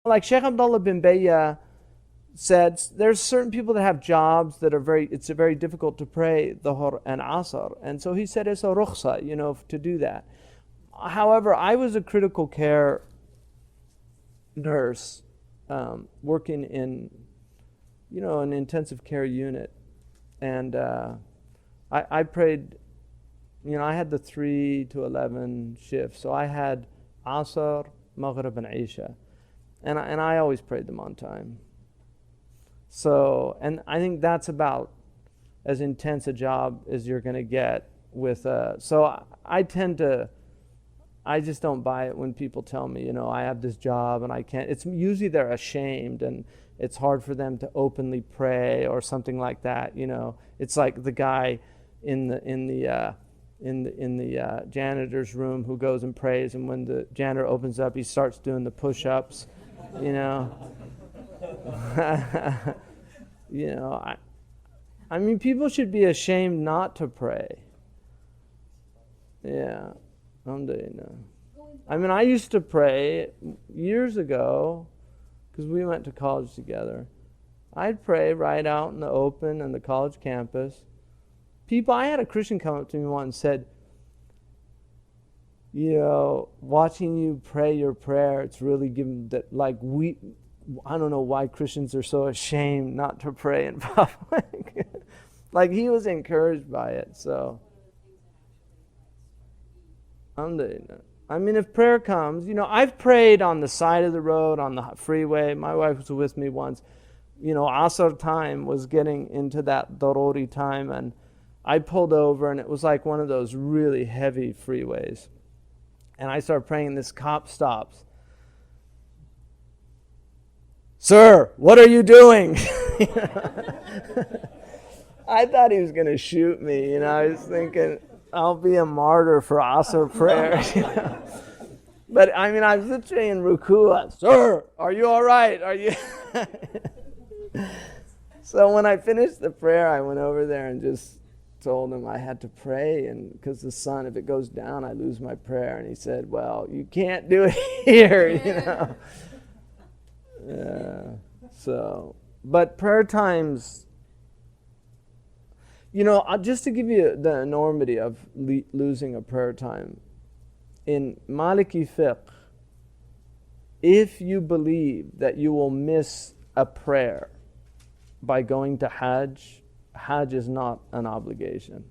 Like Sheikh Abdullah bin Bayya said, there's certain people that have jobs that are it's very difficult to pray Dhuhr and Asr. And so he said it's a rukhsa, to do that. However, I was a critical care nurse working in, an intensive care unit. And I prayed, I had the 3 to 11 shift. So I had Asr, Maghrib, and Isha. And I always prayed them on time. So, and I think that's about as intense a job as you're going to get with, so I just don't buy it when people tell me, I have this job and I can't. It's usually they're ashamed and it's hard for them to openly pray or something like that. It's like the guy in the janitor's room who goes and prays, and when the janitor opens up, he starts doing the push-ups. I mean, people should be ashamed not to pray. Yeah. I mean, I used to pray years ago because we went to college together. I'd pray right out in the open on the college campus. I had a Christian come up to me once and said, watching you pray your prayer, it's really given that, I don't know why Christians are so ashamed not to pray in public. Like, he was encouraged by it, so. I mean, if prayer comes, I've prayed on the side of the road, on the freeway. My wife was with me once. Asr time was getting into that daruri time, and I pulled over, and it was like one of those really heavy freeways. And I started praying, and this cop stops. "Sir, what are you doing?" I thought he was going to shoot me. I was thinking, I'll be a martyr for Asr prayer. But I mean, I was literally in ruku. "Sir, are you all right? Are you?" So when I finished the prayer, I went over there and just told him I had to pray, and because the sun, if it goes down, I lose my prayer. And he said, "Well, you can't do it here, Yeah. So, but prayer times, just to give you the enormity of losing a prayer time, in Maliki fiqh, if you believe that you will miss a prayer by going to Hajj, Hajj is not an obligation.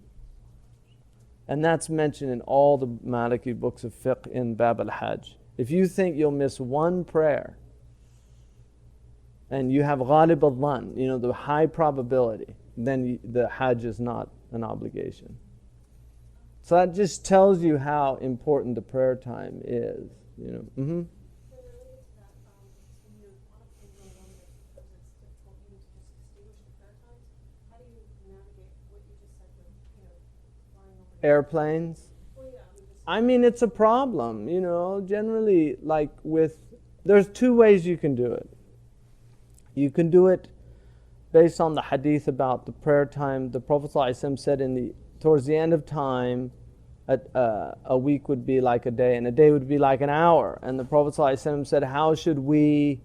And that's mentioned in all the Maliki books of fiqh in Bab al-Hajj. If you think you'll miss one prayer, and you have ghalib al-dhan, the high probability, then the Hajj is not an obligation. So that just tells you how important the prayer time is. Mm-hmm. Airplanes. I mean, it's a problem, generally, there's 2 ways you can do it. You can do it based on the hadith about the prayer time. The Prophet ﷺ said towards the end of time, a week would be like a day, and a day would be like an hour. And the Prophet ﷺ said, how should we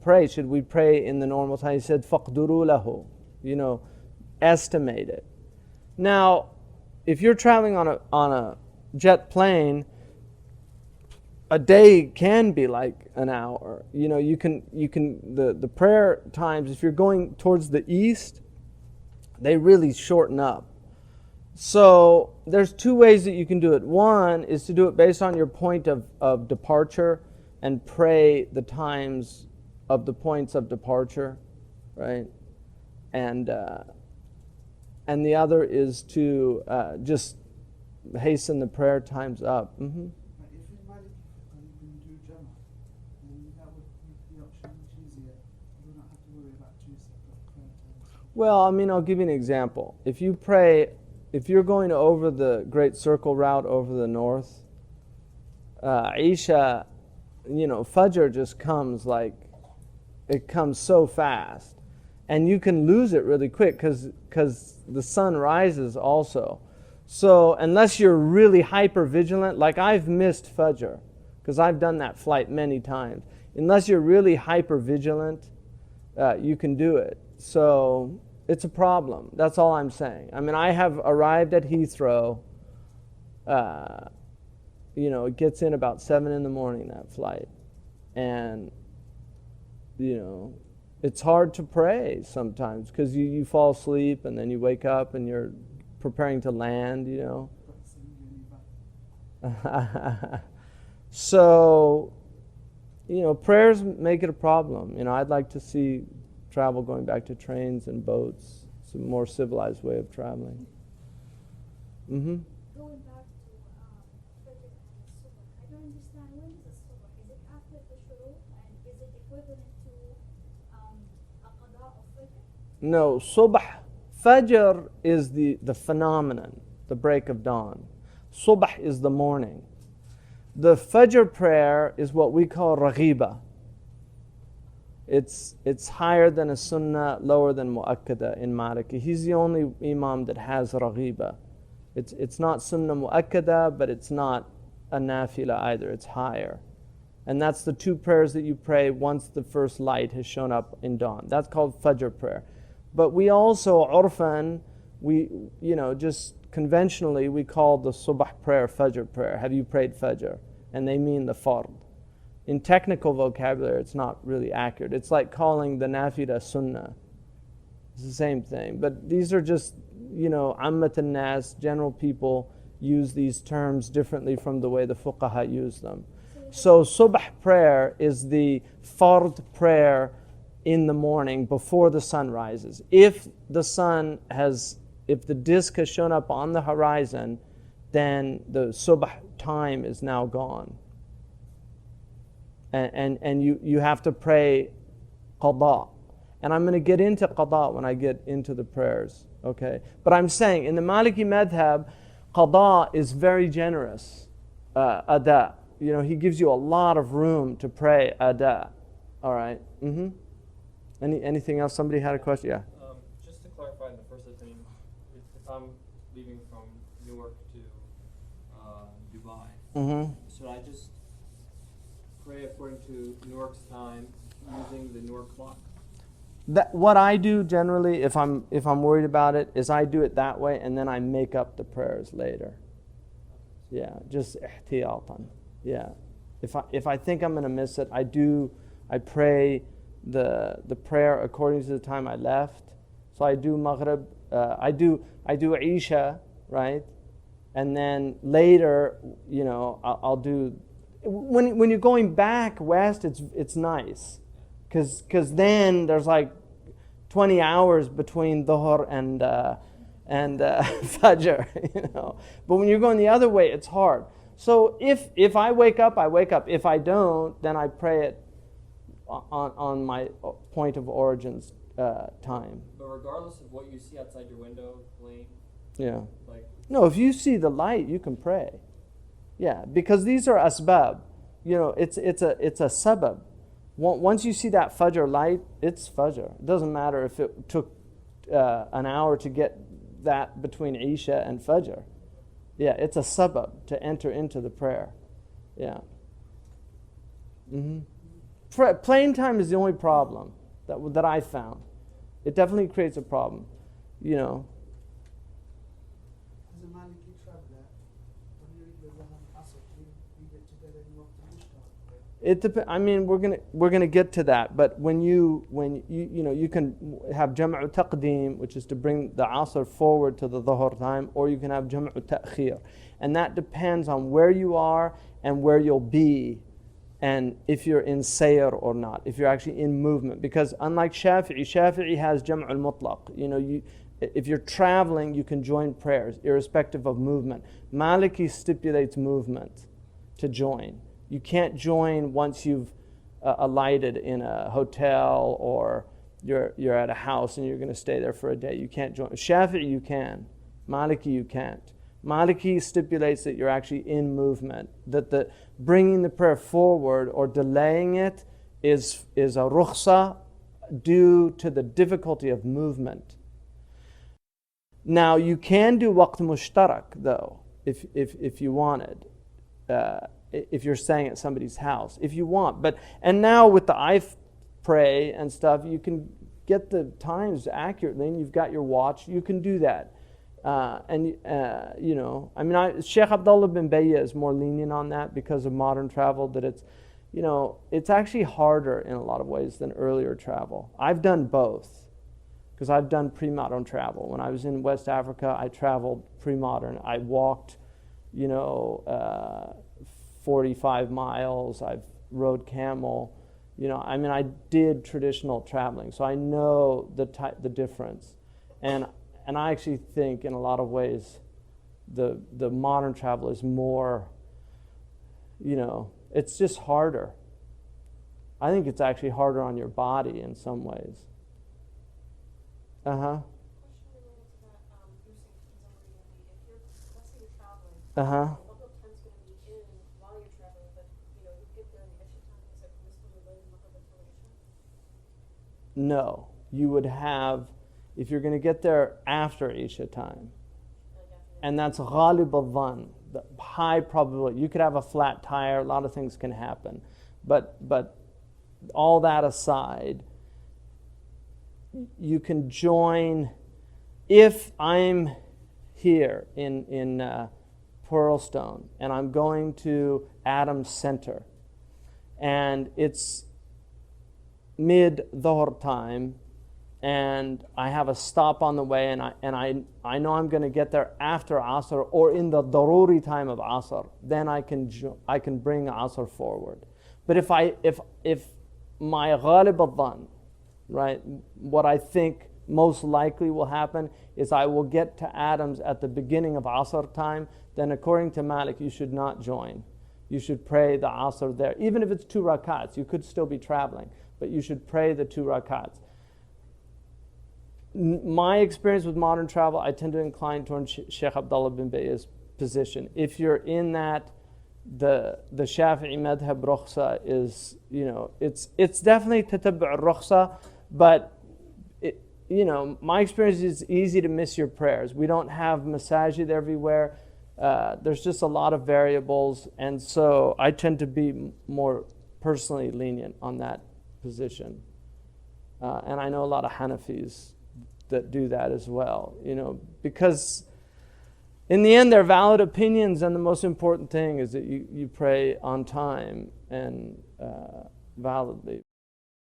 pray? Should we pray in the normal time? He said, فَقْدُرُوا لَهُ, estimate it. Now, if you're traveling on a jet plane, a day can be like an hour. The prayer times, if you're going towards the east, they really shorten up. So there's 2 ways that you can do it. One is to do it based on your point of departure and pray the times of the points of departure, right? And the other is to just hasten the prayer times up. Mm-hmm. Well, I mean, I'll give you an example. If you're going over the Great Circle route over the north, Isha, Fajr just comes it comes so fast. And you can lose it really quick because the sun rises also. So unless you're really hyper vigilant, like I've missed Fajr, because I've done that flight many times. Unless you're really hyper vigilant, you can do it. So it's a problem. That's all I'm saying. I mean, I have arrived at Heathrow. It gets in about 7 in the morning, that flight. And, it's hard to pray sometimes because you fall asleep and then you wake up and you're preparing to land, So, prayers make it a problem. I'd like to see travel going back to trains and boats. It's a more civilized way of traveling. Going back to Fajr and Subh, I don't understand, when is the Subh? Is it after the Shuruk, and is it equivalent to a qada of Fajr? No, Subh. Fajr is the phenomenon, the break of dawn. Subh is the morning. The Fajr prayer is what we call Raghiba. It's higher than a Sunnah, lower than Mu'akkada in Maliki. He's the only Imam that has Raghiba. It's not Sunnah Mu'akkada, but it's not a Nafila either. It's higher. And that's the 2 prayers that you pray once the first light has shown up in dawn. That's called Fajr prayer. But we also, urfan, just conventionally, we call the Subh prayer Fajr prayer. Have you prayed Fajr? And they mean the Fard. In technical vocabulary, it's not really accurate. It's like calling the Nafila Sunnah. It's the same thing. But these are just, Ammat al-Nas, general people use these terms differently from the way the Fuqaha use them. So Subh prayer is the Fard prayer in the morning before the sun rises. If the disk has shown up on the horizon, then the Subh time is now gone. And you have to pray qada. And I'm going to get into qada when I get into the prayers, okay? But I'm saying, in the Maliki madhab, qada is very generous, ada. He gives you a lot of room to pray ada. All right? Anything else? Somebody had a question? Yeah. Just to clarify the first thing, if I'm leaving from Newark to Dubai, should I just pray according to Newark's time using the Newark clock? What I do generally, if I'm worried about it, is I do it that way, and then I make up the prayers later. Yeah, just ihtiyatan. Yeah, if I think I'm going to miss it, I pray the prayer according to the time I left. So I do Maghrib, I do Isha, right? And then later, I'll do. When you're going back west, it's nice, because then there's like 20 hours between Dhuhr and Fajr, But when you're going the other way, it's hard. So if I wake up, I wake up. If I don't, then I pray it on my point of origin's time. But regardless of what you see outside your window, plane. Yeah. No, if you see the light, you can pray. Yeah, because these are asbab. It's a sabab. Once you see that Fajr light, it's Fajr. It doesn't matter if it took an hour to get that between Isha and Fajr. Yeah, it's a sabab to enter into the prayer. Yeah. Plane time is the only problem that I found. It definitely creates a problem. As a Maliki traveler, when you read the Zuhr and Asr, we get together in Waqt al-Mushtaq. I mean, we're gonna get to that. But when you can have Jam'u Taqdeem, which is to bring the Asr forward to the Dhuhr time, or you can have Jam'u Ta'khir, and that depends on where you are and where you'll be, and if you're in sayr or not, if you're actually in movement. Because unlike Shafi'i has Jam'u al-Mutlaq. If you're traveling, you can join prayers irrespective of movement. Maliki stipulates movement to join. You can't join once you've alighted in a hotel or you're at a house and you're going to stay there for a day. You can't join. Shafi'i you can. Maliki you can't. Maliki stipulates that you're actually in movement, that the bringing the prayer forward or delaying it is a rukhsa due to the difficulty of movement. Now you can do waqt mushtarak though, if you wanted. if you're staying at somebody's house, if you want. And now with the iPray and stuff, you can get the times accurately, and you've got your watch. You can do that. Sheikh Abdullah bin Bayya is more lenient on that because of modern travel, that it's actually harder in a lot of ways than earlier travel. I've done both because I've done pre-modern travel. When I was in West Africa, I traveled pre-modern. I walked, 45 miles. I've rode camel. I did traditional traveling, so I know the difference. And I actually think in a lot of ways the modern travel is more, it's just harder. I think it's actually harder on your body in some ways. Question related to that, you're saying if you're, let's say you're traveling, Maghrib time's going to be in while you're traveling, but you get there in the Isha time, is it permissible to leave Maghrib until Isha? No, you would have, if you're going to get there after Isha time, and that's ghalib al-dhan, the high probability. You could have a flat tire, a lot of things can happen, but all that aside, you can join. If I'm here in Pearlstone and I'm going to Adams Center and it's mid-dhuhr time and I have a stop on the way and I know I'm going to get there after Asr or in the daruri time of Asr, then I can bring Asr forward. But if my ghalib al-dhan, right, what I think most likely will happen is I will get to Adams at the beginning of Asr time, then according to Malik, you should not join. You should pray the Asr there. Even if it's 2 rakats, you could still be traveling, but you should pray the 2 rakats. My experience with modern travel, I tend to incline towards Sheikh Abdullah bin Bayya's position. If you're in that, the Shafi'i madhab rukhsa is, it's definitely tatabbu' rukhsa, but my experience is it's easy to miss your prayers. We don't have masajid everywhere. There's just a lot of variables, and so I tend to be more personally lenient on that position. And I know a lot of Hanafis that do that as well, because in the end they're valid opinions, and the most important thing is that you pray on time and validly.